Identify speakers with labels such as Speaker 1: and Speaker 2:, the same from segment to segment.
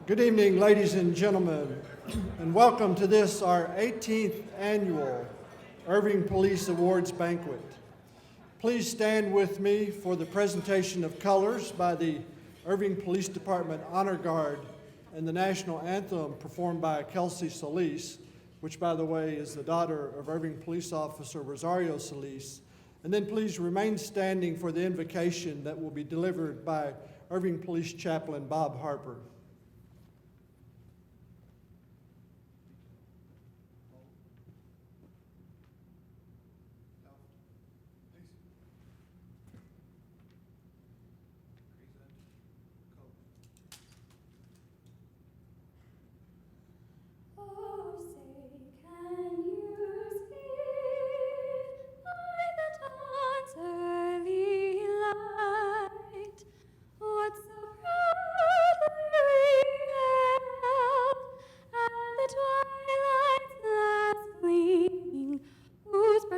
Speaker 1: Good evening, ladies and gentlemen, and welcome to this, our 18th annual Irving Police Awards Banquet. Please stand with me for the presentation of colors by the Irving Police Department Honor Guard and the national anthem performed by Kelsey Solis, which, by the way, is the daughter of Irving Police Officer Rosario Solis. And then please remain standing for the invocation that will be delivered by Irving Police Chaplain Bob Harper.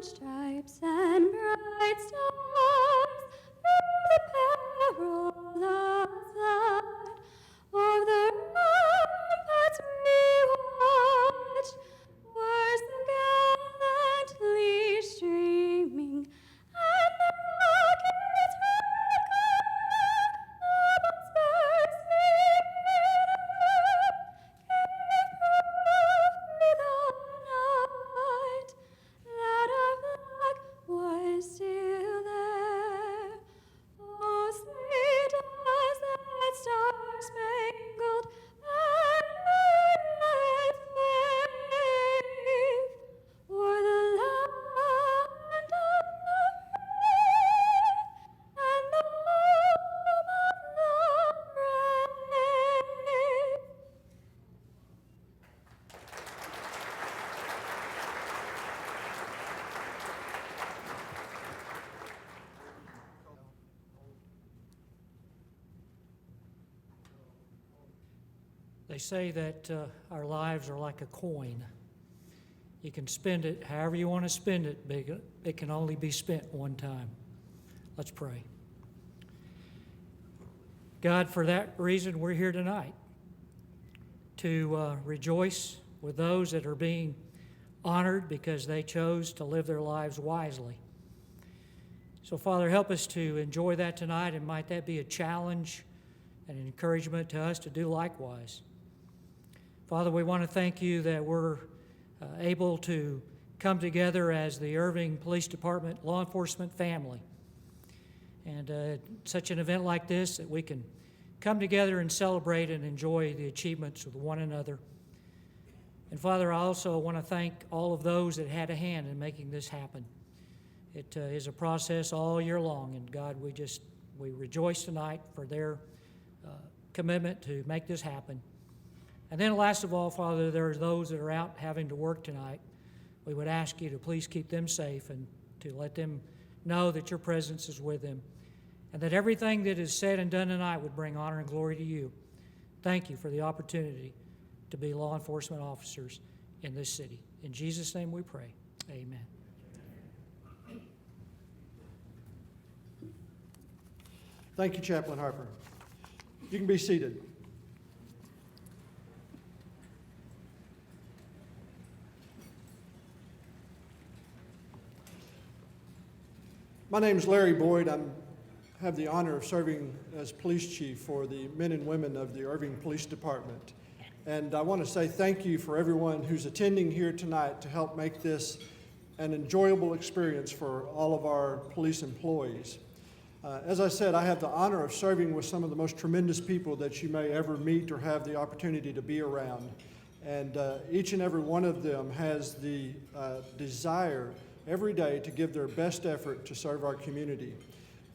Speaker 2: Stripes and bright stars through the perilous flood of the ramparts we watched, were so gallantly streaming, and the rocket's red glare upon spurs gave proof through the night that our flag was still there. Oh, sweet as that star-spangled banner yet wave o'er the land of the brave and the home of the brave.
Speaker 3: They say that our lives are like a coin. You can spend it however you want to spend it, but it can only be spent one time. Let's pray. God, for that reason, we're here tonight to rejoice with those that are being honored because they chose to live their lives wisely. So, Father, help us to enjoy that tonight, and might that be a challenge and an encouragement to us to do likewise. Father, we want to thank you that we're able to come together as the Irving Police Department law enforcement family. And such an event like this, that we can come together and celebrate and enjoy the achievements of one another. And Father, I also want to thank all of those that had a hand in making this happen. It is a process all year long, and God, we rejoice tonight for their commitment to make this happen. And then last of all, Father, there are those that are out having to work tonight. We would ask you to please keep them safe and to let them know that your presence is with them, and that everything that is said and done tonight would bring honor and glory to you. Thank you for the opportunity to be law enforcement officers in this city. In Jesus' name we pray. Amen.
Speaker 1: Thank you, Chaplain Harper. You can be seated. My name is Larry Boyd. I have the honor of serving as police chief for the men and women of the Irving Police Department. And I want to say thank you for everyone who's attending here tonight to help make this an enjoyable experience for all of our police employees. As I said, I have the honor of serving with some of the most tremendous people that you may ever meet or have the opportunity to be around. And each and every one of them has the desire every day to give their best effort to serve our community.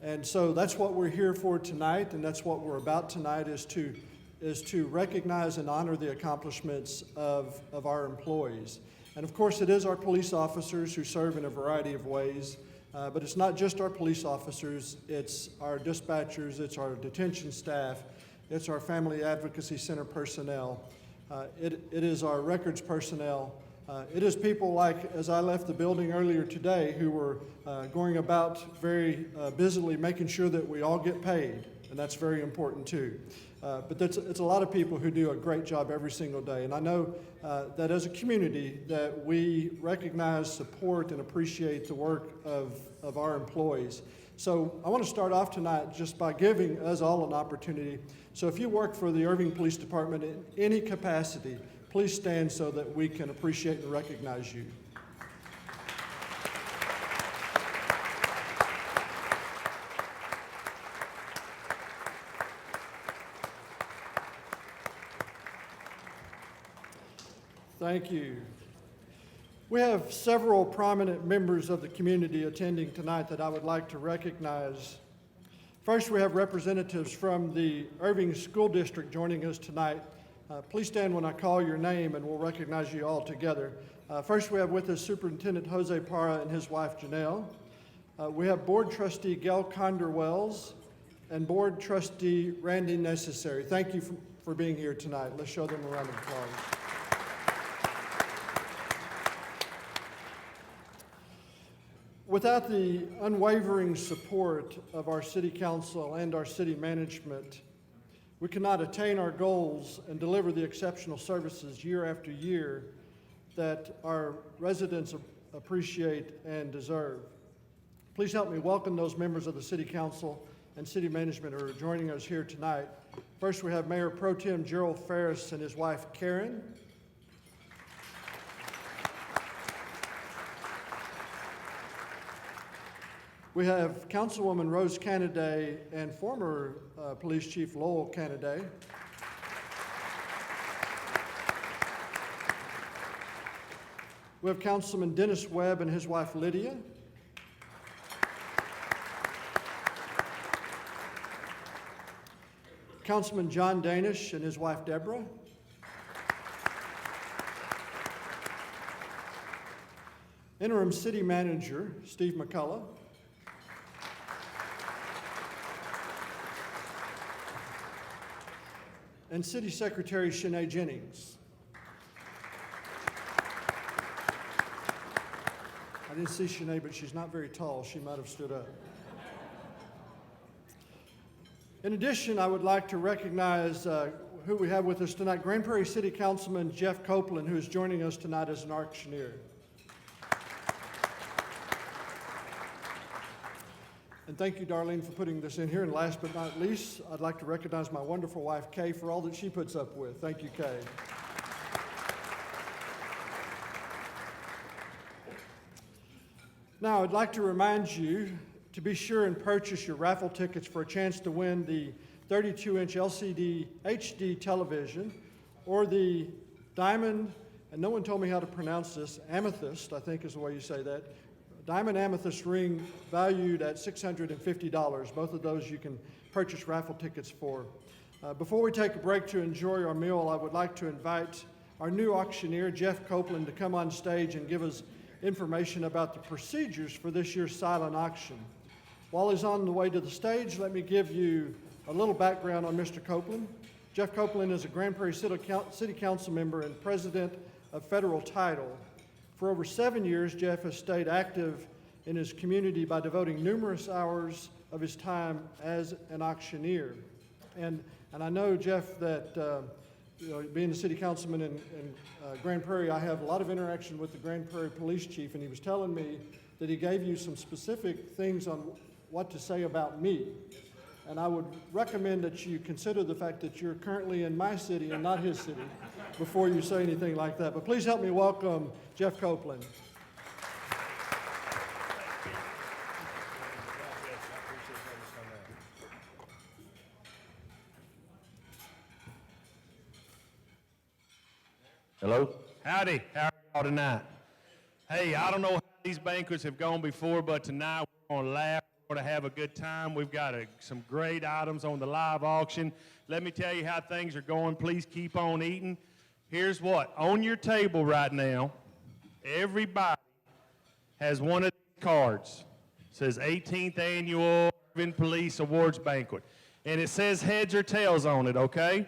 Speaker 1: And so that's what we're here for tonight, and that's what we're about tonight, is to recognize and honor the accomplishments of our employees. And of course, it is our police officers who serve in a variety of ways, but it's not just our police officers, it's our dispatchers, it's our detention staff, it's our Family Advocacy Center personnel, it is our records personnel. It is people like, as I left the building earlier today, who were going about very busily making sure that we all get paid, and that's very important too. But it's a lot of people who do a great job every single day. And I know that as a community that we recognize, support, and appreciate the work of our employees. So I want to start off tonight just by giving us all an opportunity. So if you work for the Irving Police Department in any capacity, please stand so that we can appreciate and recognize you. Thank you. We have several prominent members of the community attending tonight that I would like to recognize. First, we have representatives from the Irving School District joining us tonight. Please stand when I call your name and we'll recognize you all together. First, we have with us Superintendent Jose Parra and his wife Janelle. We have Board Trustee Gail Condor-Wells and Board Trustee Randy Necessary. Thank you for being here tonight. Let's show them a round of applause. Without the unwavering support of our city council and our city management, we cannot attain our goals and deliver the exceptional services year after year that our residents appreciate and deserve. Please help me welcome those members of the city council and city management who are joining us here tonight. First, we have Mayor Pro Tem Gerald Ferris and his wife Karen. We have Councilwoman Rose Canaday and former Police Chief Lowell Canaday. We have Councilman Dennis Webb and his wife Lydia. Councilman John Danish and his wife Deborah. Interim City Manager Steve McCullough. And City Secretary Shanae Jennings. I didn't see Shanae, but she's not very tall. She might have stood up. In addition, I would like to recognize who we have with us tonight. Grand Prairie City Councilman Jeff Copeland, who is joining us tonight as an auctioneer. And thank you, Darlene, for putting this in here. And last but not least, I'd like to recognize my wonderful wife, Kay, for all that she puts up with. Thank you, Kay. Now, I'd like to remind you to be sure and purchase your raffle tickets for a chance to win the 32-inch LCD HD television or the diamond, and no one told me how to pronounce this, amethyst, I think is the way you say that, diamond amethyst ring valued at $650. Both of those you can purchase raffle tickets for. Before we take a break to enjoy our meal, I would like to invite our new auctioneer, Jeff Copeland, to come on stage and give us information about the procedures for this year's silent auction. While he's on the way to the stage, let me give you a little background on Mr. Copeland. Jeff Copeland is a Grand Prairie City Council member and president of Federal Title. For over 7 years, Jeff has stayed active in his community by devoting numerous hours of his time as an auctioneer. And I know, Jeff, that being the city councilman in Grand Prairie, I have a lot of interaction with the Grand Prairie Police Chief, and he was telling me that he gave you some specific things on what to say about me. And I would recommend that you consider the fact that you're currently in my city and not his city before you say anything like that. But please help me welcome Jeff Copeland.
Speaker 4: Hello? Howdy. How are y'all tonight? Hey, I don't know how these banquets have gone before, but tonight we're going to laugh. We're going to have a good time. We've got some great items on the live auction. Let me tell you how things are going. Please keep on eating. Here's what. On your table right now, everybody has one of these cards. It says 18th Annual Irving Police Awards Banquet. And it says heads or tails on it, okay?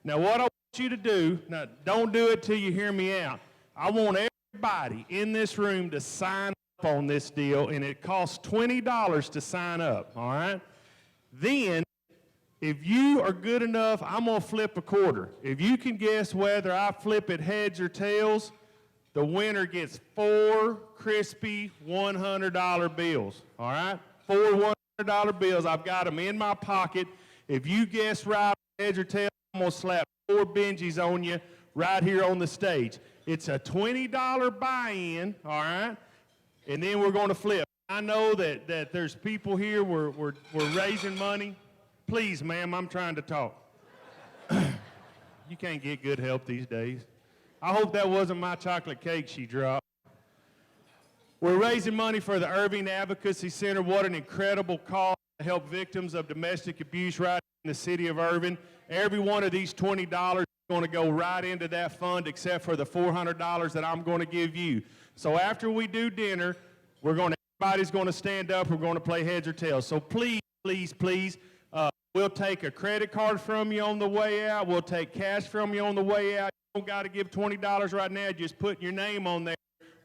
Speaker 4: Now, what I want you to do, now, don't do it till you hear me out. I want everybody in this room to sign up on this deal, and it costs $20 to sign up, all right? Then, If you are good enough, I'm going to flip a quarter. If you can guess whether I flip it heads or tails, the winner gets 4 crispy $100 bills, all right? 4 $100 bills. I've got them in my pocket. If you guess right, heads or tails, I'm going to slap 4 Benjis on you right here on the stage. It's a $20 buy-in, all right? And then we're going to flip. I know that there's people here, we're raising money. Please, ma'am, I'm trying to talk. You can't get good help these days. I hope that wasn't my chocolate cake she dropped. We're raising money for the Irving Advocacy Center. What an incredible cause to help victims of domestic abuse right in the city of Irving. Every one of these $20 is going to go right into that fund except for the $400 that I'm going to give you. So after we do dinner, everybody's going to stand up. We're going to play heads or tails. So please, please, please, we'll take a credit card from you on the way out. We'll take cash from you on the way out. You don't got to give $20 right now. Just put your name on there.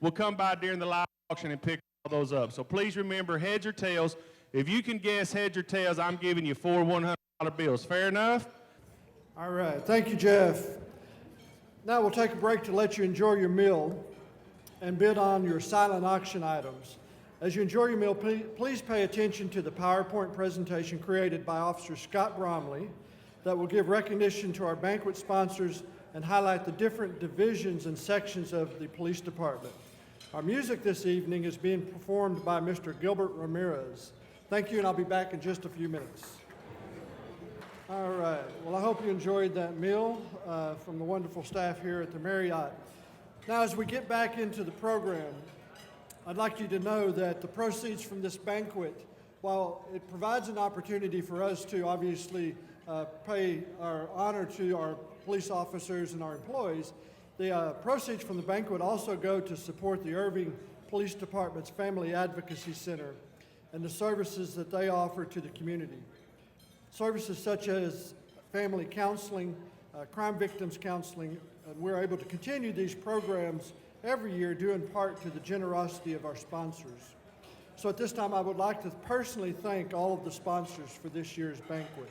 Speaker 4: We'll come by during the live auction and pick all those up. So please remember, heads or tails. If you can guess heads or tails, I'm giving you 4 $100 bills. Fair enough?
Speaker 1: All right, thank you, Jeff. Now we'll take a break to let you enjoy your meal and bid on your silent auction items. As you enjoy your meal, please pay attention to the PowerPoint presentation created by Officer Scott Bromley that will give recognition to our banquet sponsors and highlight the different divisions and sections of the police department. Our music this evening is being performed by Mr. Gilbert Ramirez. Thank you, and I'll be back in just a few minutes. All right, well, I hope you enjoyed that meal from the wonderful staff here at the Marriott. Now, as we get back into the program, I'd like you to know that the proceeds from this banquet, while it provides an opportunity for us to obviously pay our honor to our police officers and our employees, the proceeds from the banquet also go to support the Irving Police Department's Family Advocacy Center and the services that they offer to the community. Services such as family counseling, crime victims counseling, and we're able to continue these programs every year due in part to the generosity of our sponsors. So at this time, I would like to personally thank all of the sponsors for this year's banquet.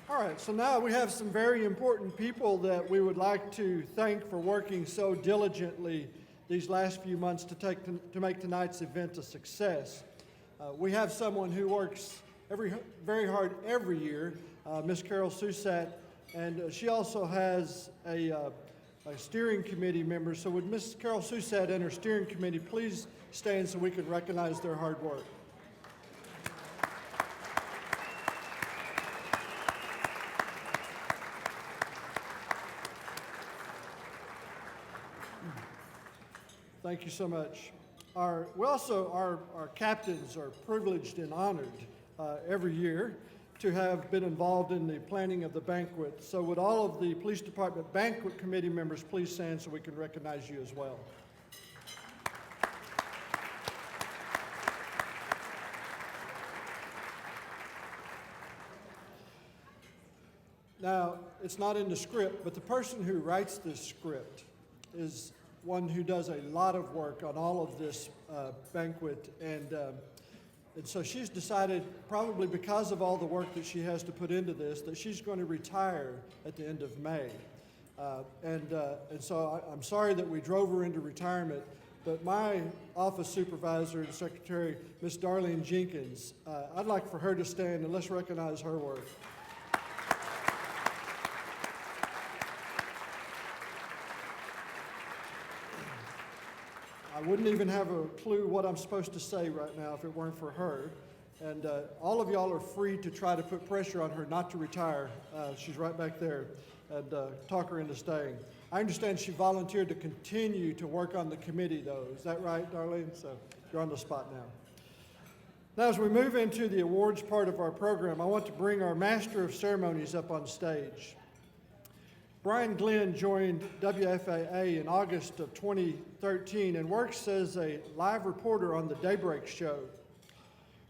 Speaker 1: All right, so now we have some very important people that we would like to thank for working so diligently these last few months to make tonight's event a success. We have someone who works very hard every year, Ms. Carol Susat, and she also has a steering committee member. So would Ms. Carol Susat and her steering committee please stand so we can recognize their hard work. Thank you so much. Our captains are privileged and honored every year to have been involved in the planning of the banquet. So would all of the Police Department Banquet Committee members please stand so we can recognize you as well. Now, it's not in the script, but the person who writes this script is one who does a lot of work on all of this banquet, and so she's decided, probably because of all the work that she has to put into this, that she's going to retire at the end of May. And so I'm sorry that we drove her into retirement, but my office supervisor and secretary, Miss Darlene Jenkins, I'd like for her to stand and let's recognize her work. I wouldn't even have a clue what I'm supposed to say right now if it weren't for her. And all of y'all are free to try to put pressure on her not to retire. She's right back there, and talk her into staying. I understand she volunteered to continue to work on the committee, though. Is that right, Darlene? So you're on the spot now. Now, as we move into the awards part of our program, I want to bring our Master of Ceremonies up on stage. Brian Glenn joined WFAA in August of 2013 and works as a live reporter on the Daybreak Show.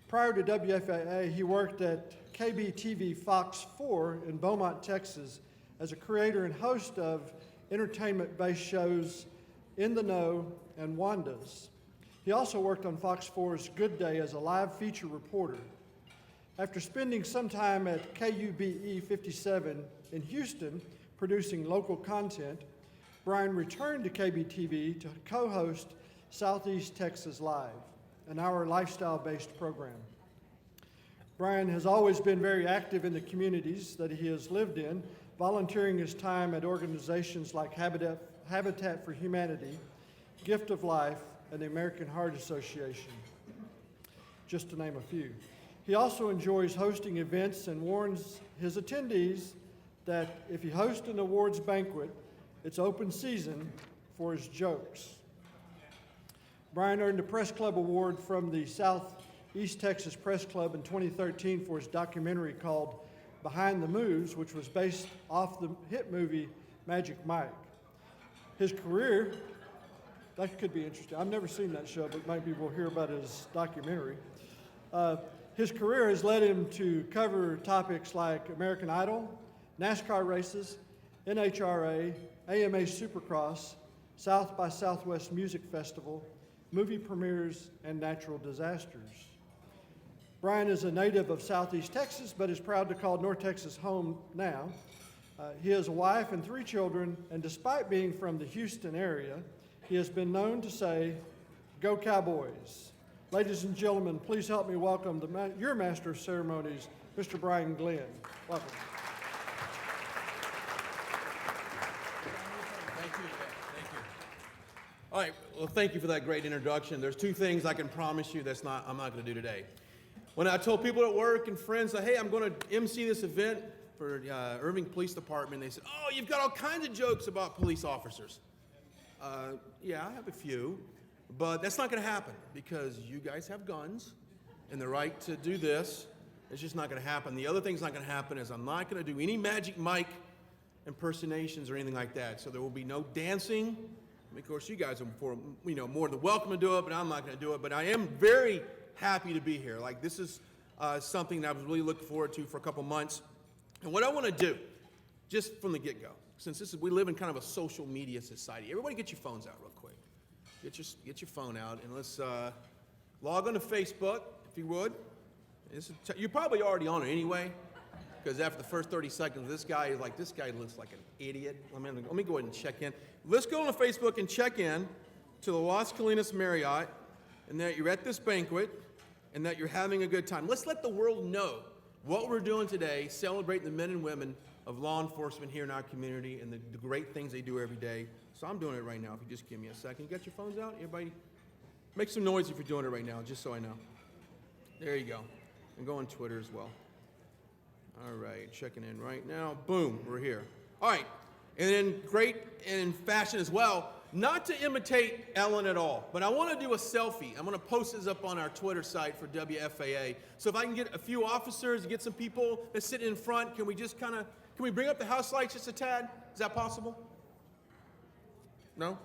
Speaker 1: Prior to WFAA, he worked at KBTV Fox 4 in Beaumont, Texas, as a creator and host of entertainment-based shows In the Know and Wanda's. He also worked on Fox 4's Good Day as a live feature reporter. After spending some time at KUBE 57 in Houston producing local content, Brian returned to KBTV to co-host Southeast Texas Live, an hour lifestyle-based program. Brian has always been very active in the communities that he has lived in, volunteering his time at organizations like Habitat for Humanity, Gift of Life, and the American Heart Association, just to name a few. He also enjoys hosting events and warns his attendees that if he hosts an awards banquet, it's open season for his jokes. Brian earned a Press Club Award from the Southeast Texas Press Club in 2013 for his documentary called Behind the Moves, which was based off the hit movie Magic Mike. His career, that could be interesting. I've never seen that show, but maybe we'll hear about his documentary. His career has led him to cover topics like American Idol, NASCAR races, NHRA, AMA Supercross, South by Southwest Music Festival, movie premieres, and natural disasters. Brian is a native of Southeast Texas, but is proud to call North Texas home now. He has a wife and 3 children, and despite being from the Houston area, he has been known to say, "Go Cowboys." Ladies and gentlemen, please help me welcome your Master of Ceremonies, Mr. Brian Glenn. Welcome.
Speaker 5: Thank you. All right, well, thank you for that great introduction. There's 2 things I can promise you I'm not going to do today. When I told people at work and friends, hey, I'm going to MC this event for Irving Police Department, they said, oh, you've got all kinds of jokes about police officers. Yeah, I have a few, but that's not going to happen because you guys have guns and the right to do this. It's just not going to happen. The other thing's not going to happen is I'm not going to do any Magic Mike impersonations or anything like that. So there will be no dancing. I mean, of course, you guys are more than welcome to do it, but I'm not going to do it. But I am very happy to be here. Like, this is something that I was really looking forward to for a couple months. And what I want to do, just from the get-go, since we live in kind of a social media society, everybody get your phones out real quick. Get your phone out, and let's log on to Facebook, if you would. You're probably already on it anyway, because after the first 30 seconds, this guy looks like an idiot. Let me go ahead and check in. Let's go on to Facebook and check in to the Las Colinas Marriott, and that you're at this banquet, and that you're having a good time. Let's let the world know what we're doing today, celebrating the men and women of law enforcement here in our community and the great things they do every day. So I'm doing it right now. If you just give me a second. You got your phones out? Everybody, make some noise if you're doing it right now, just so I know. There you go. And go on Twitter as well. All right, checking in right now. Boom, we're here. All right, and then great and in fashion as well, not to imitate Ellen at all, but I want to do a selfie. I'm going to post this up on our Twitter site for WFAA. So if I can get a few officers, get some people that sit in front, can we bring up the house lights just a tad? Is that possible? No?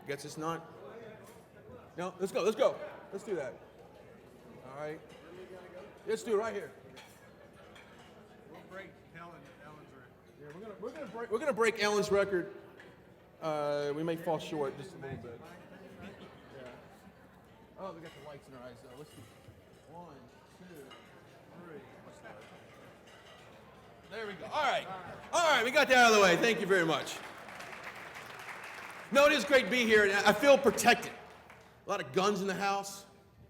Speaker 5: Guess it's not? No? Let's go. Let's do that. All right. Let's do it right here.
Speaker 4: We'll break Ellen's record.
Speaker 5: Yeah, we're gonna break Ellen's record. We may fall short just a little bit. Yeah. Oh, we got the lights in our eyes though. Let's do 1, 2, 3. What's that? There we go. All right, we got that out of the way. Thank you very much. No, it is great to be here, and I feel protected. A lot of guns in the house.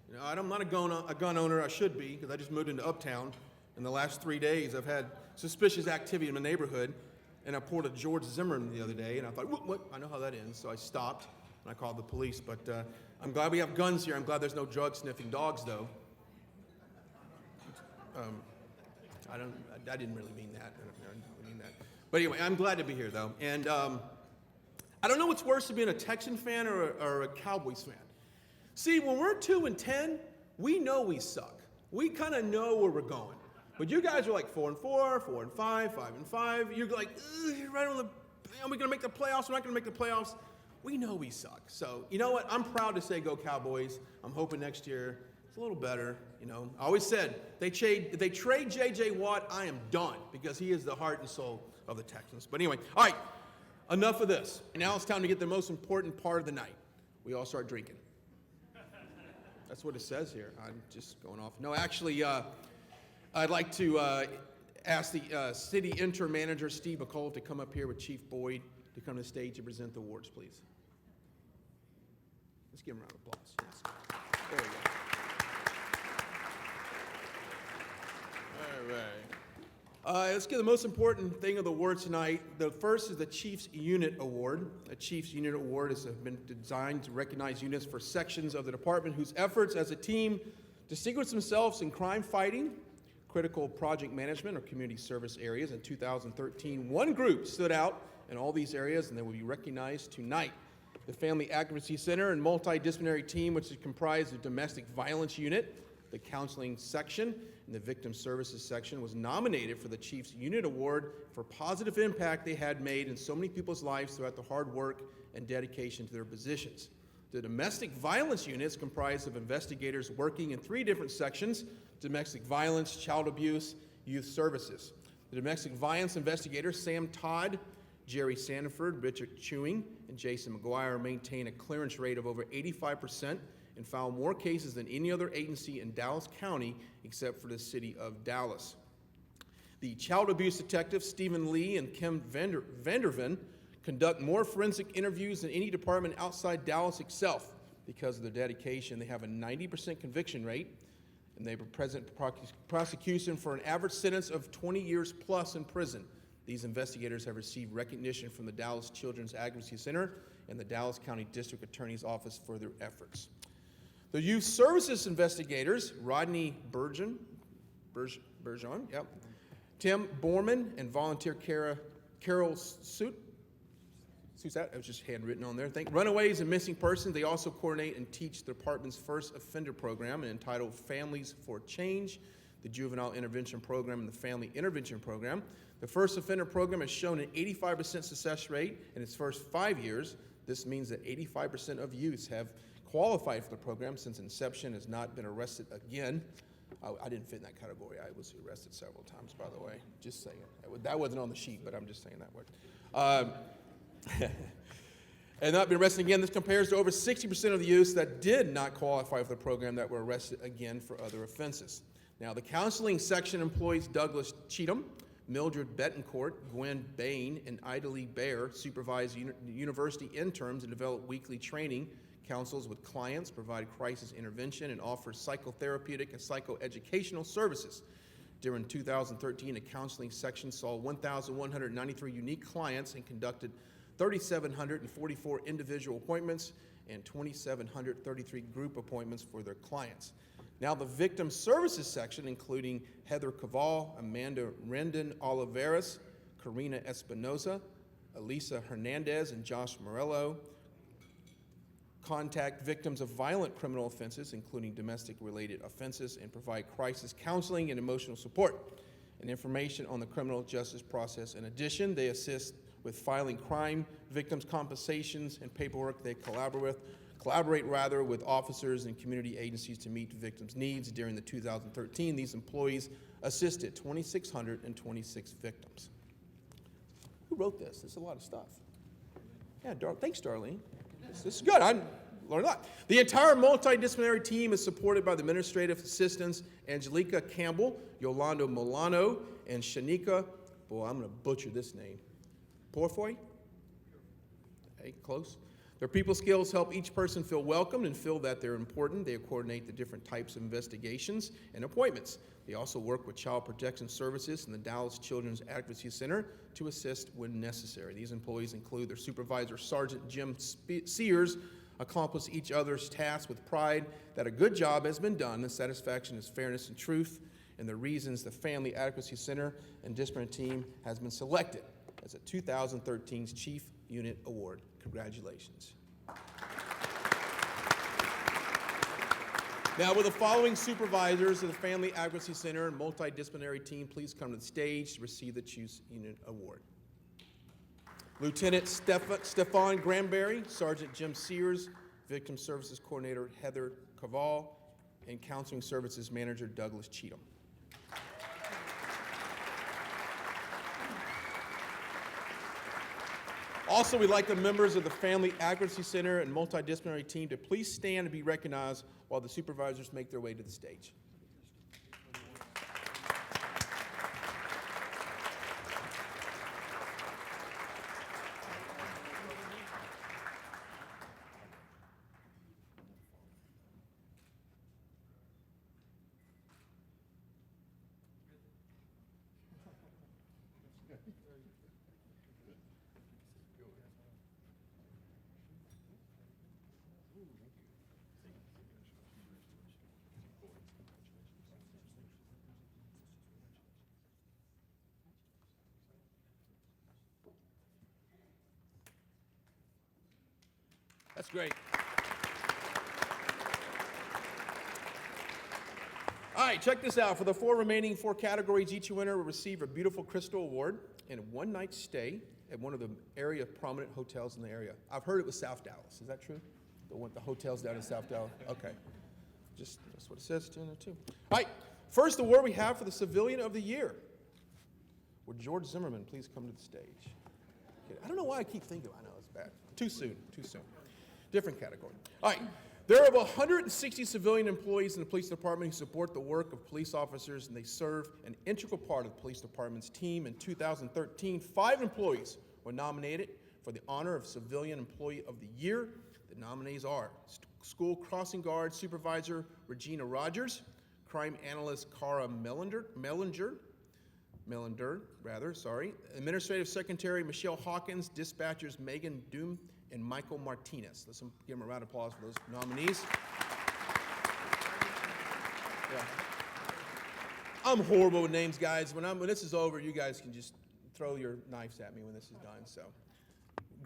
Speaker 5: You know, I'm not a gun owner. I should be, because I just moved into Uptown. In the last 3 days, I've had suspicious activity in my neighborhood, and I pulled a George Zimmerman the other day, and I thought, what? I know how that ends, so I stopped, and I called the police. But I'm glad we have guns here. I'm glad there's no drug-sniffing dogs, though. I didn't really mean that. I didn't mean that. But anyway, I'm glad to be here, though. And I don't know what's worse than being a Texan fan or a Cowboys fan. See, when we're 2-10, we know we suck. We kind of know where we're going. But you guys are like 4-4, 4-5, 5-5. You're like, you're right on the. Are we going to make the playoffs? We're not going to make the playoffs. We know we suck. So you know what? I'm proud to say go Cowboys. I'm hoping next year it's a little better. You know, I always said if they trade J.J. Watt, I am done because he is the heart and soul of the Texans. But anyway, all right. Enough of this. Now it's time to get the most important part of the night. We all start drinking. That's what it says here. I'm just going off. No, actually, I'd like to ask the city interim manager, Steve McCall, to come up here with Chief Boyd to come to the stage and present the awards, please. Let's give him a round of applause. Yes. There we go. All right. Let's get the most important thing of the award tonight. The first is the Chiefs Unit Award. A Chiefs Unit Award has been designed to recognize units for sections of the department whose efforts as a team distinguish themselves in crime fighting, critical project management, or community service areas. In 2013, one group stood out in all these areas, and they will be recognized tonight. The Family Advocacy Center and Multidisciplinary Team, which is comprised of Domestic Violence Unit, the Counseling Section, and the Victim Services Section, was nominated for the Chiefs Unit Award for positive impact they had made in so many people's lives throughout the hard work and dedication to their positions. The Domestic Violence Unit is comprised of investigators working in 3 different sections: domestic violence, child abuse, youth services. The domestic violence investigators, Sam Todd, Jerry Sanford, Richard Chewing, and Jason McGuire, maintain a clearance rate of over 85% and file more cases than any other agency in Dallas County except for the city of Dallas. The child abuse detectives, Stephen Lee and Kim Vanderven, conduct more forensic interviews than any department outside Dallas itself. Because of their dedication, they have a 90% conviction rate, and they present prosecution for an average sentence of 20 years plus in prison. These investigators have received recognition from the Dallas Children's Advocacy Center and the Dallas County District Attorney's Office for their efforts. The youth services investigators, Rodney Bergeon, yep, Tim Borman, and volunteer Carol Suzat, it was just handwritten on there. Runaways and missing persons. They also coordinate and teach the department's first offender program entitled Families for Change, the Juvenile Intervention Program, and the Family Intervention Program. The first offender program has shown an 85% success rate in its first 5 years. This means that 85% of youths have qualified for the program since inception, has not been arrested again. I didn't fit in that category. I was arrested several times, by the way. Just saying. That wasn't on the sheet, but I'm just saying that word. And not been arrested again. This compares to over 60% of the youths that did not qualify for the program that were arrested again for other offenses. Now, the counseling section employs Douglas Cheatham, Mildred Betancourt, Gwen Bain, and Ida Lee Bear supervise university interns and develop weekly training, counsels with clients, provide crisis intervention, and offer psychotherapeutic and psychoeducational services. During 2013, the counseling section saw 1,193 unique clients and conducted 3,744 individual appointments and 2,733 group appointments for their clients. Now, the victim services section, including Heather Caval, Amanda Rendon Oliveras, Karina Espinoza, Elisa Hernandez, and Josh Morello, contact victims of violent criminal offenses, including domestic-related offenses, and provide crisis counseling and emotional support and information on the criminal justice process. In addition, they assist with filing crime victims' compensations and paperwork. They collaborate with officers and community agencies to meet victims' needs. During the 2013, these employees assisted 2,626 victims. Who wrote this? This is a lot of stuff. Yeah, thanks, Darlene. This is good. I learned a lot. The entire multidisciplinary team is supported by the administrative assistants Angelica Campbell, Yolanda Milano, and Shanika, boy, I'm going to butcher this name, Porfoy? Hey, close. Their people skills help each person feel welcomed and feel that they're important. They coordinate the different types of investigations and appointments. They also work with Child Protection Services and the Dallas Children's Advocacy Center to assist when necessary. These employees include their supervisor, Sergeant Jim Sears, accomplish each other's tasks with pride that a good job has been done. The satisfaction is fairness and truth, and the reasons the Family Advocacy Center and disciplinary team has been selected as a 2013's Chief Unit Award. Congratulations. Now, will the following supervisors of the Family Advocacy Center and multidisciplinary team please come to the stage to receive the Chief Unit Award? Lieutenant Stefan Granberry, Sergeant Jim Sears, Victim Services Coordinator Heather Caval, and Counseling Services Manager Douglas Cheatham. Also, we'd like the members of the Family Advocacy Center and Multidisciplinary Team to please stand and be recognized while the supervisors make their way to the stage. That's great. All right, check this out. For the remaining four categories, each winner will receive a beautiful crystal award and a one-night stay at one of the area prominent hotels in the area. I've heard it was South Dallas. Is that true? The hotels down in South Dallas? Okay. That's what it says, 202. All right, first award we have for the Civilian of the Year. Would George Zimmerman please come to the stage? I don't know why I keep thinking, I know it's bad. Too soon. Different category. All right, there are 160 civilian employees in the police department who support the work of police officers, and they serve an integral part of the police department's team. In 2013, 5 employees were nominated for the honor of Civilian Employee of the Year. The nominees are School Crossing Guard Supervisor Regina Rogers, Crime Analyst Cara Melander, Administrative Secretary Michelle Hawkins, Dispatchers Megan Doom and Michael Martinez. Let's give them a round of applause for those nominees. Yeah. I'm horrible with names, guys. When this is over, you guys can just throw your knives at me when this is done. So,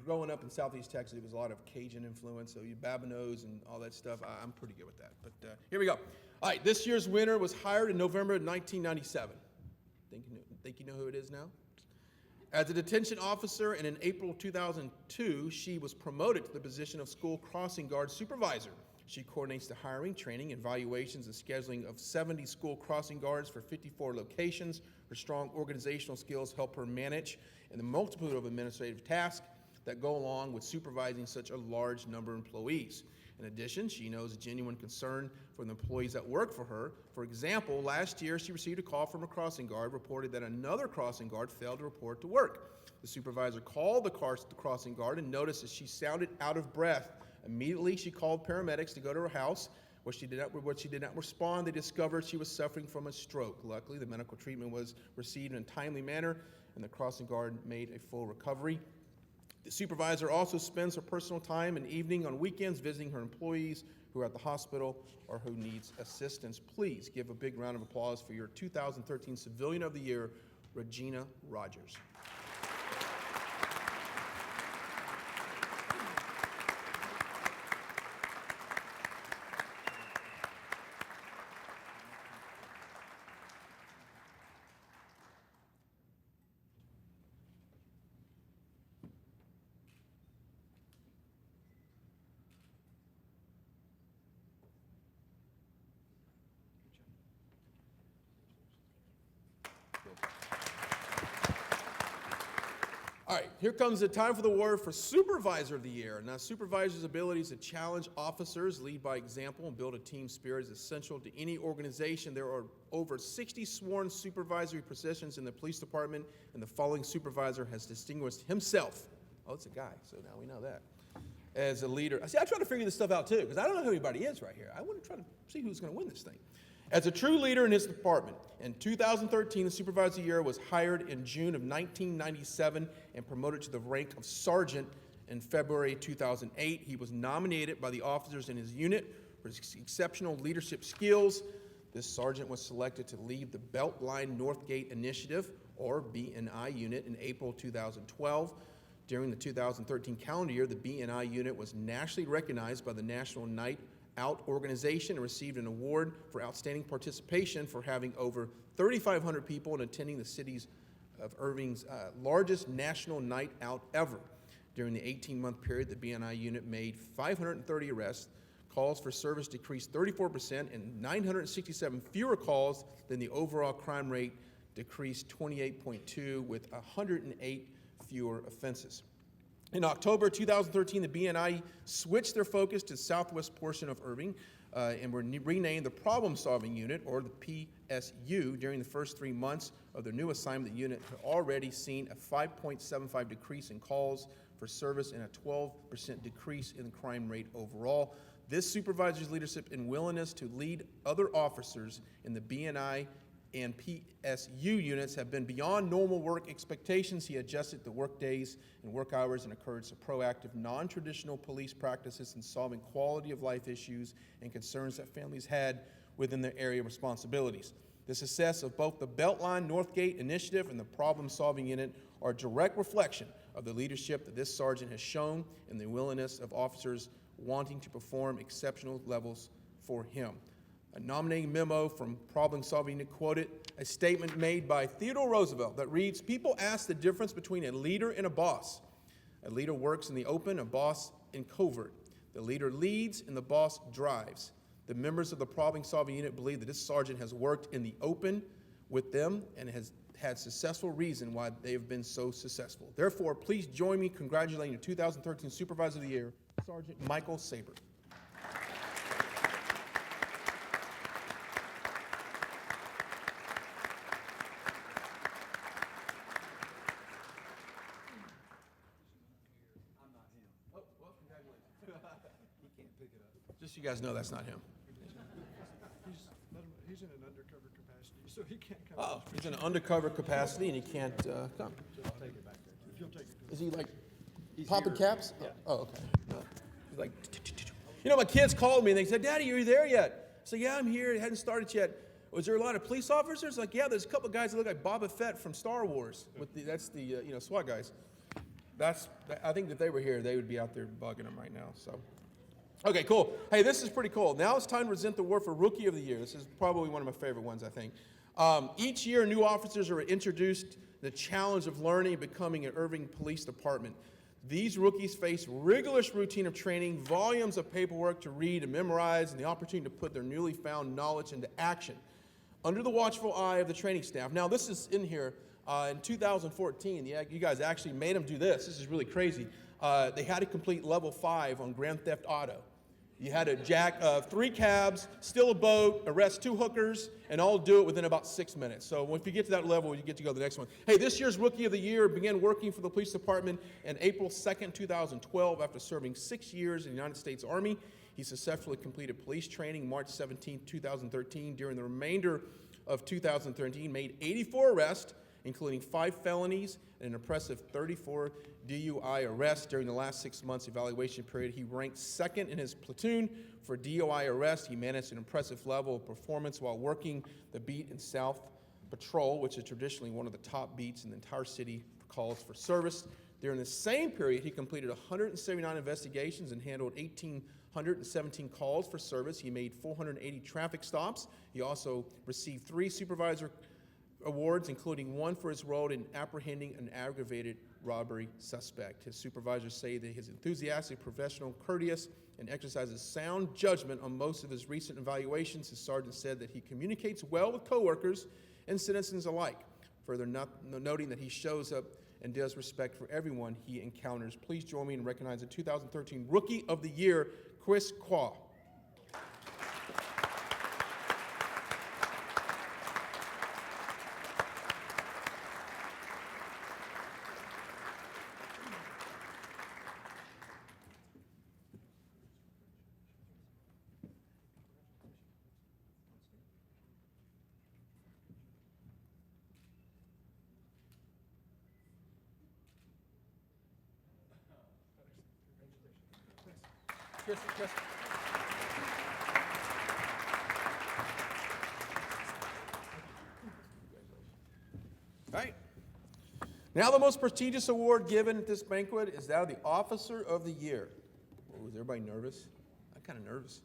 Speaker 5: growing up in Southeast Texas, it was a lot of Cajun influence, so you Babineaus and all that stuff. I'm pretty good with that. But here we go. All right, this year's winner was hired in November of 1997. Think you know who it is now? As a detention officer, and in April 2002, she was promoted to the position of School Crossing Guard Supervisor. She coordinates the hiring, training, evaluations, and scheduling of 70 school crossing guards for 54 locations. Her strong organizational skills help her manage and the multitude of administrative tasks that go along with supervising such a large number of employees. In addition, she knows a genuine concern for the employees that work for her. For example, last year she received a call from a crossing guard, reported that another crossing guard failed to report to work. The supervisor called the crossing guard and noticed that she sounded out of breath. Immediately, she called paramedics to go to her house. When she did not respond, they discovered she was suffering from a stroke. Luckily, the medical treatment was received in a timely manner, and the crossing guard made a full recovery. The supervisor also spends her personal time and evening on weekends visiting her employees who are at the hospital or who needs assistance. Please give a big round of applause for your 2013 Civilian of the Year, Regina Rogers. All right, here comes the time for the award for Supervisor of the Year. Now, supervisors' abilities to challenge officers, lead by example, and build a team spirit is essential to any organization. There are over 60 sworn supervisory positions in the police department, and the following supervisor has distinguished himself. Oh, it's a guy, so now we know that. As a leader. See, I try to figure this stuff out too, because I don't know who anybody is right here. I want to try to see who's going to win this thing. As a true leader in his department, in 2013, the Supervisor of the Year was hired in June of 1997 and promoted to the rank of Sergeant in February 2008. He was nominated by the officers in his unit for his exceptional leadership skills. This sergeant was selected to lead the Beltline Northgate Initiative, or BNI unit, in April 2012. During the 2013 calendar year, the BNI unit was nationally recognized by the National Night Out organization and received an award for outstanding participation for having over 3,500 people and attending the city's of Irving's largest national night out ever. During the 18-month period, the BNI unit made 530 arrests. Calls for service decreased 34%, and 967 fewer calls than the overall crime rate decreased 28.2, with 108 fewer offenses. In October 2013, the BNI switched their focus to the southwest portion of Irving and were renamed the Problem Solving Unit, or the PSU. During the first 3 months of their new assignment, the unit had already seen a 5.75 decrease in calls for service and a 12% decrease in the crime rate overall. This supervisor's leadership and willingness to lead other officers in the BNI and PSU units have been beyond normal work expectations. He adjusted the work days and work hours and encouraged some proactive, non-traditional police practices in solving quality of life issues and concerns that families had within their area of responsibilities. The success of both the Beltline Northgate Initiative and the Problem Solving Unit are a direct reflection of the leadership that this sergeant has shown and the willingness of officers wanting to perform exceptional levels for him. A nominating memo from Problem Solving Unit quoted a statement made by Theodore Roosevelt that reads, "People ask the difference between a leader and a boss. A leader works in the open, a boss in covert. The leader leads and the boss drives." The members of the Problem Solving Unit believe that this sergeant has worked in the open with them and has had successful reason why they have been so successful. Therefore, please join me congratulating the 2013 Supervisor of the Year, Sergeant Michael Saber. Just so you guys know, that's not him.
Speaker 1: He's in an undercover capacity, so he can't come.
Speaker 5: Oh, he's in an undercover capacity and he can't come.
Speaker 1: If you'll take it.
Speaker 5: Is he like popping caps? Yeah. Oh, okay. He's like, you know, my kids called me and they said, "Daddy, are you there yet?" I said, "Yeah, I'm here. It hadn't started yet." "Was there a lot of police officers?" Like, "Yeah, there's a couple of guys that look like Boba Fett from Star Wars. That's the SWAT guys." I think if they were here, they would be out there bugging them right now. So. Okay, cool. Hey, this is pretty cool. Now it's time to present the award for Rookie of the Year. This is probably one of my favorite ones, I think. Each year, new officers are introduced the challenge of learning and becoming an Irving Police Department. These rookies face rigorous routine of training, volumes of paperwork to read and memorize, and the opportunity to put their newly found knowledge into action under the watchful eye of the training staff. Now, this is in here. In 2014, you guys actually made them do this. This is really crazy. They had to complete level 5 on Grand Theft Auto. You had to jack 3 cabs, steal a boat, arrest 2 hookers, and all do it within about 6 minutes. So if you get to that level, you get to go to the next one. Hey, this year's Rookie of the Year began working for the police department on April 2nd, 2012. After serving 6 years in the United States Army, he successfully completed police training March 17, 2013. During the remainder of 2013, made 84 arrests, including 5 felonies and an impressive 34 DUI arrests. During the last 6 months evaluation period, he ranked 2nd in his platoon for DUI arrests. He managed an impressive level of performance while working the beat in South Patrol, which is traditionally one of the top beats in the entire city for calls for service. During the same period, he completed 179 investigations and handled 1,817 calls for service. He made 480 traffic stops. He also received 3 supervisor awards, including 1 for his role in apprehending an aggravated robbery suspect. His supervisors say that he's enthusiastic, professional, courteous, and exercises sound judgment on most of his recent evaluations. His sergeant said that he communicates well with coworkers and citizens alike, further noting that he shows up and does respect for everyone he encounters. Please join me in recognizing the 2013 Rookie of the Year, Chris Qua. Chris. All right. Now the most prestigious award given at this banquet is that of the Officer of the Year. Oh, is everybody nervous? I'm kind of nervous.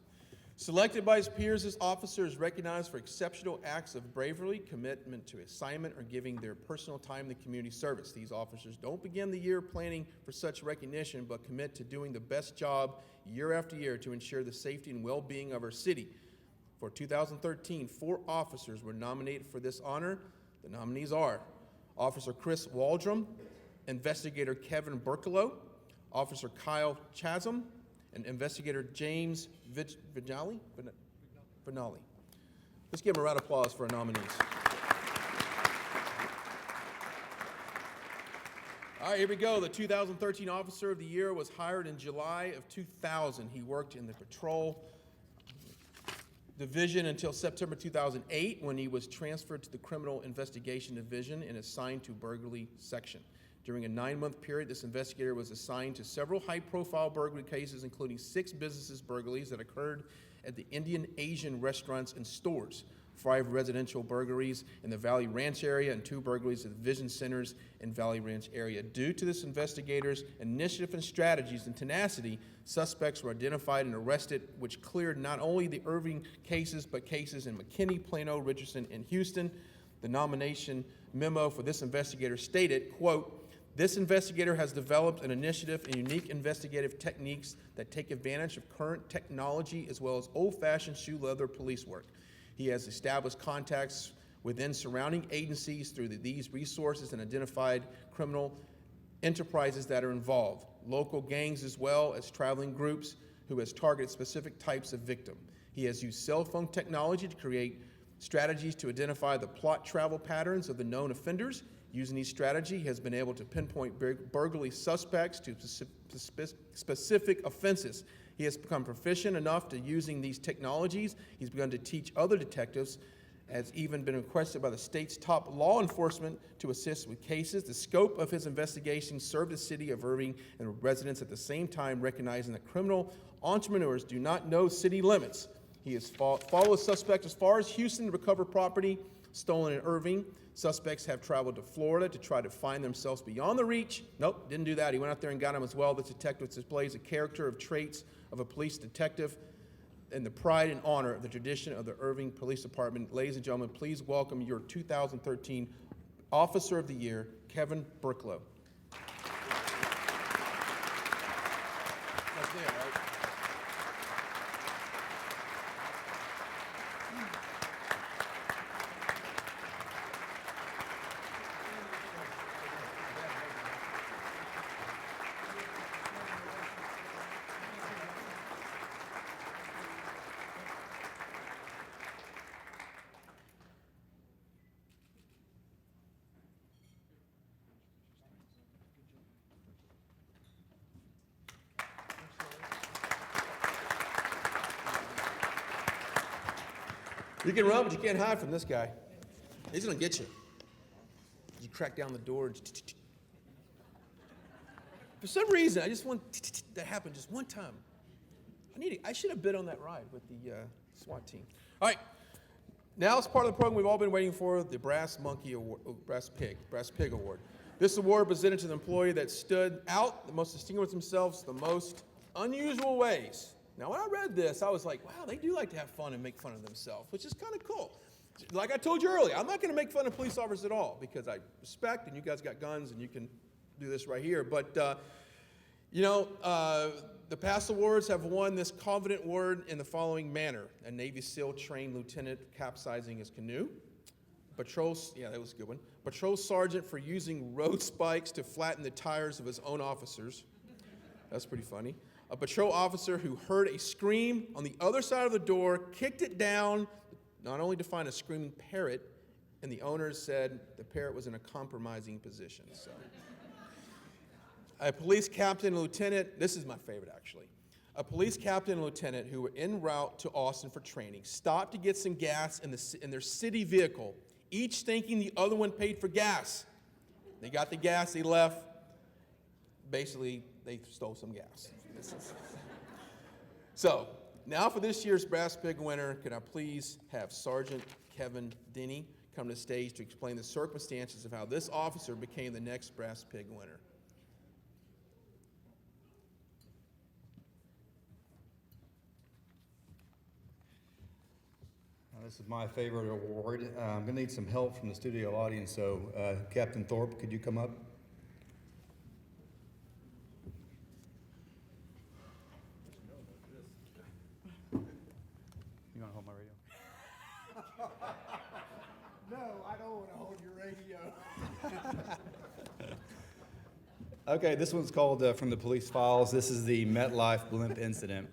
Speaker 5: Selected by his peers, this officer is recognized for exceptional acts of bravery, commitment to assignment, or giving their personal time to community service. These officers don't begin the year planning for such recognition, but commit to doing the best job year after year to ensure the safety and well-being of our city. For 2013, 4 officers were nominated for this honor. The nominees are Officer Chris Waldrum, Investigator Kevin Berkelow, Officer Kyle Chasm, and Investigator James Vinali. Let's give them a round of applause for our nominees. All right, here we go. The 2013 Officer of the Year was hired in July of 2000. He worked in the patrol division until September 2008, when he was transferred to the Criminal Investigation Division and assigned to burglary section. During a 9-month period, this investigator was assigned to several high-profile burglary cases, including 6 businesses burglaries that occurred at the Indian Asian restaurants and stores, 5 residential burglaries in the Valley Ranch area, and 2 burglaries at the Vision Centers in Valley Ranch area. Due to this investigator's initiative and strategies and tenacity, suspects were identified and arrested, which cleared not only the Irving cases, but cases in McKinney, Plano, Richardson, and Houston. The nomination memo for this investigator stated, quote, "This investigator has developed an initiative and unique investigative techniques that take advantage of current technology as well as old-fashioned shoe leather police work. He has established contacts within surrounding agencies through these resources and identified criminal enterprises that are involved, local gangs as well as traveling groups, who has targeted specific types of victim. He has used cell phone technology to create strategies to identify the plot travel patterns of the known offenders. Using these strategies, he has been able to pinpoint burglary suspects to specific offenses. He has become proficient enough to using these technologies. He's begun to teach other detectives, has even been requested by the state's top law enforcement to assist with cases. The scope of his investigation served the city of Irving and residents at the same time, recognizing that criminal entrepreneurs do not know city limits. He has followed suspects as far as Houston to recover property stolen in Irving. Suspects have traveled to Florida to try to find themselves beyond the reach. Nope, didn't do that. He went out there and got him as well. This detective displays a character of traits of a police detective and the pride and honor of the tradition of the Irving Police Department. Ladies and gentlemen, please welcome your 2013 Officer of the Year, Kevin Burklow. That's there, right? You can run, but you can't hide from this guy. He's gonna get you. You crack down the door. For some reason, I just want that happen just one time. I should have bid on that ride with the SWAT team. All right, now it's part of the program we've all been waiting for, the Brass Monkey Award, Brass Pig Award. This award presented to the employee that stood out, the most distinguished themselves, the most unusual ways. Now, when I read this, I was like, wow, they do like to have fun and make fun of themselves, which is kind of cool. Like I told you earlier, I'm not going to make fun of police officers at all because I respect, and you guys got guns, and you can do this right here. But, the past awards have won this confident award in the following manner. A Navy SEAL trained lieutenant capsizing his canoe. That was a good one. Patrol sergeant for using road spikes to flatten the tires of his own officers. That's pretty funny. A patrol officer who heard a scream on the other side of the door, kicked it down, not only to find a screaming parrot, and the owner said the parrot was in a compromising position. So, a police captain and lieutenant, this is my favorite actually. A police captain and lieutenant who were en route to Austin for training stopped to get some gas in their city vehicle, each thinking the other one paid for gas. They got the gas, they left. Basically, they stole some gas. So, now for this year's Brass Pig winner, can I please have Sergeant Kevin Denny come to the stage to explain the circumstances of how this officer became the next Brass Pig winner.
Speaker 6: This is my favorite award. I'm going to need some help from the studio audience, so Captain Thorpe, could you come up? You want to hold my radio?
Speaker 1: No, I don't want to hold your radio.
Speaker 6: Okay, this one's called From the Police Files. This is the MetLife blimp incident.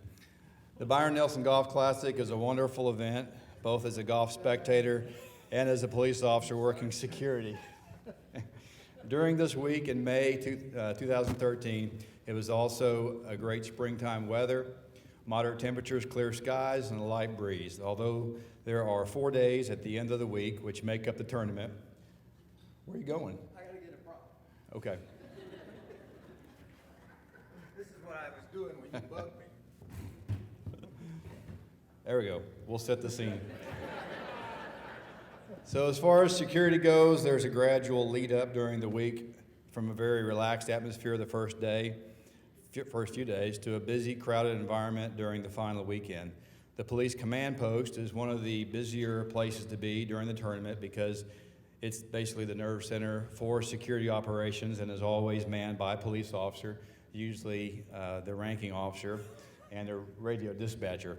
Speaker 6: The Byron Nelson Golf Classic is a wonderful event, both as a golf spectator and as a police officer working security. During this week in May 2013, it was also a great springtime weather, moderate temperatures, clear skies, and a light breeze. Although there are 4 days at the end of the week which make up the tournament. Where are you going?
Speaker 7: I gotta get a prop.
Speaker 6: Okay.
Speaker 7: This is what I was doing when you bugged me.
Speaker 6: There we go. We'll set the scene. So as far as security goes, there's a gradual lead up during the week from a very relaxed atmosphere the first few days to a busy, crowded environment during the final weekend. The police command post is one of the busier places to be during the tournament because it's basically the nerve center for security operations and is always manned by a police officer, usually the ranking officer and a radio dispatcher.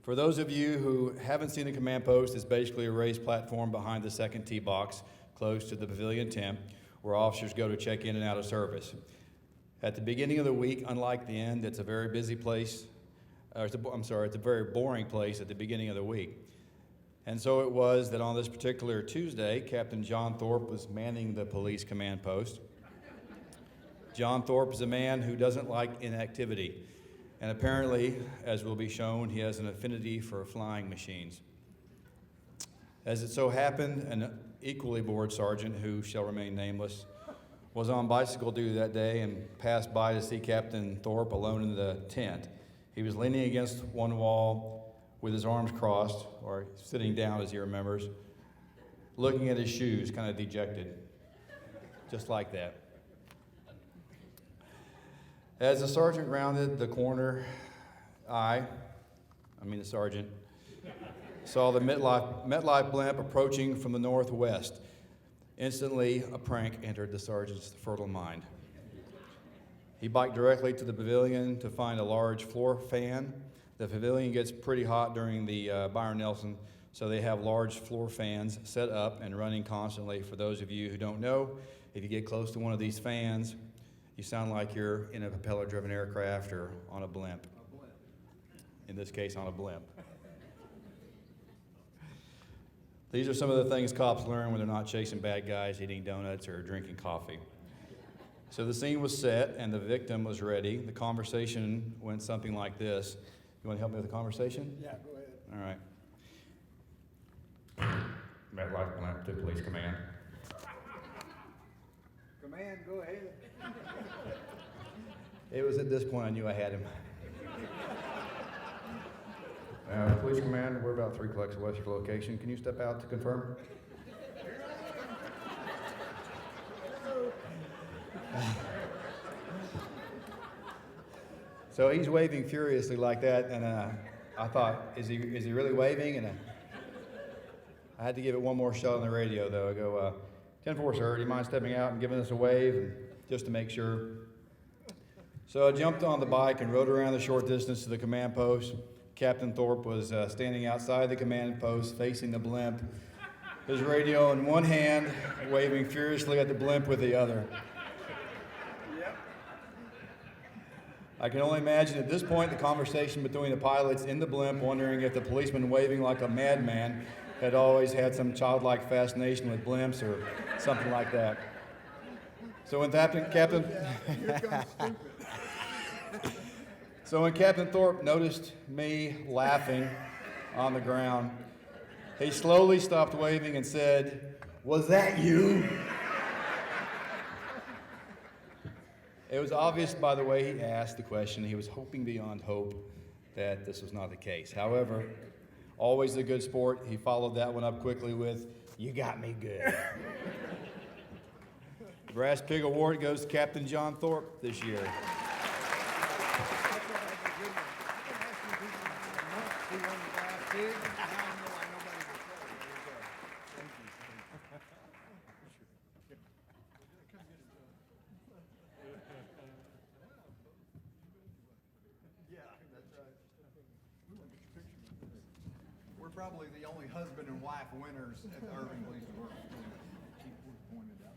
Speaker 6: For those of you who haven't seen the command post, it's basically a raised platform behind the second tee box close to the pavilion tent where officers go to check in and out of service. At the beginning of the week, unlike the end, it's a very busy place. It's a very boring place at the beginning of the week. And so it was that on this particular Tuesday, Captain John Thorpe was manning the police command post. John Thorpe is a man who doesn't like inactivity. And apparently, as will be shown, he has an affinity for flying machines. As it so happened, an equally bored sergeant, who shall remain nameless, was on bicycle duty that day and passed by to see Captain Thorpe alone in the tent. He was leaning against one wall with his arms crossed, or sitting down as he remembers, looking at his shoes, kind of dejected, just like that. As the sergeant rounded the corner, the sergeant, saw the MetLife blimp approaching from the northwest. Instantly, a prank entered the sergeant's fertile mind. He biked directly to the pavilion to find a large floor fan. The pavilion gets pretty hot during the Byron Nelson, so they have large floor fans set up and running constantly. For those of you who don't know, if you get close to one of these fans, you sound like you're in a propeller-driven aircraft or on a blimp. In this case, on a blimp. These are some of the things cops learn when they're not chasing bad guys, eating donuts, or drinking coffee. So the scene was set, and the victim was ready. The conversation went something like this. You want to help me with the conversation?
Speaker 7: Yeah, go ahead.
Speaker 6: All right. MetLife blimp to police command.
Speaker 7: Command, go ahead.
Speaker 6: It was at this point I knew I had him. Police command, we're about 3 clicks west of your location. Can you step out to confirm? So he's waving furiously like that, and I thought, is he really waving? And I had to give it one more shot on the radio, though. I go, 10-4, sir, do you mind stepping out and giving us a wave, and just to make sure? So I jumped on the bike and rode around the short distance to the command post. Captain Thorpe was standing outside the command post, facing the blimp, his radio in one hand, waving furiously at the blimp with the other.
Speaker 7: Yep.
Speaker 6: I can only imagine at this point the conversation between the pilots in the blimp, wondering if the policeman waving like a madman had always had some childlike fascination with blimps or something like that. So when Captain Thorpe noticed me laughing on the ground, he slowly stopped waving and said, "Was that you?" It was obvious by the way he asked the question, he was hoping beyond hope that this was not the case. However, always a good sport, he followed that one up quickly with, "You got me good." The Brass Pig Award goes to Captain John Thorpe this year.
Speaker 7: We're probably the only husband and wife winners at the Irving Police Department. Keep pointed out.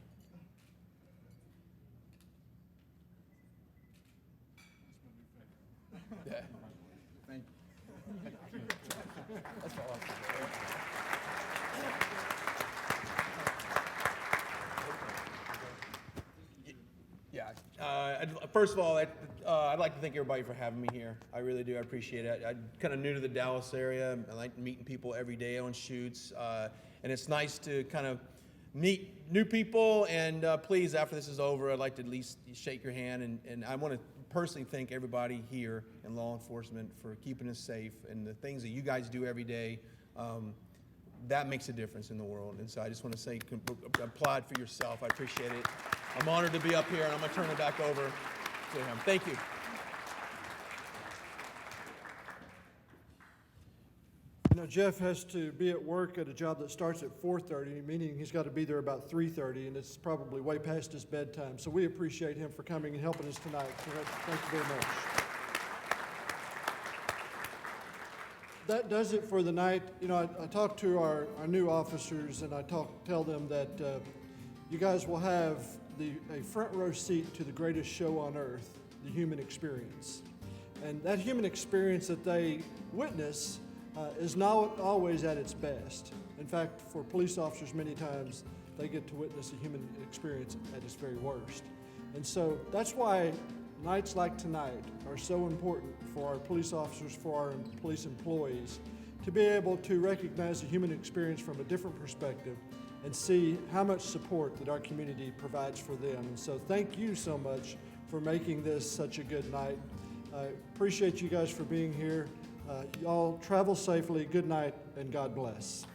Speaker 5: First of all, I'd like to thank everybody for having me here. I really do. I appreciate it. I'm kind of new to the Dallas area. I like meeting people every day on shoots, and it's nice to kind of meet new people. And please, after this is over, I'd like to at least shake your hand. And I want to personally thank everybody here in law enforcement for keeping us safe and the things that you guys do every day. That makes a difference in the world. And so I just want to say, applaud for yourself. I appreciate it. I'm honored to be up here, and I'm going to turn it back over to him. Thank you.
Speaker 1: You know, Jeff has to be at work at a job that starts at 4:30, meaning he's got to be there about 3:30, and it's probably way past his bedtime. So we appreciate him for coming and helping us tonight. So thank you very much. That does it for the night. You know, I talked to our new officers, and I tell them that you guys will have a front row seat to the greatest show on earth, the human experience. And that human experience that they witness is not always at its best. In fact, for police officers, many times they get to witness a human experience at its very worst. And so that's why nights like tonight are so important for our police officers, for our police employees, to be able to recognize the human experience from a different perspective and see how much support that our community provides for them. And so thank you so much for making this such a good night. I appreciate you guys for being here. Y'all travel safely. Good night, and God bless.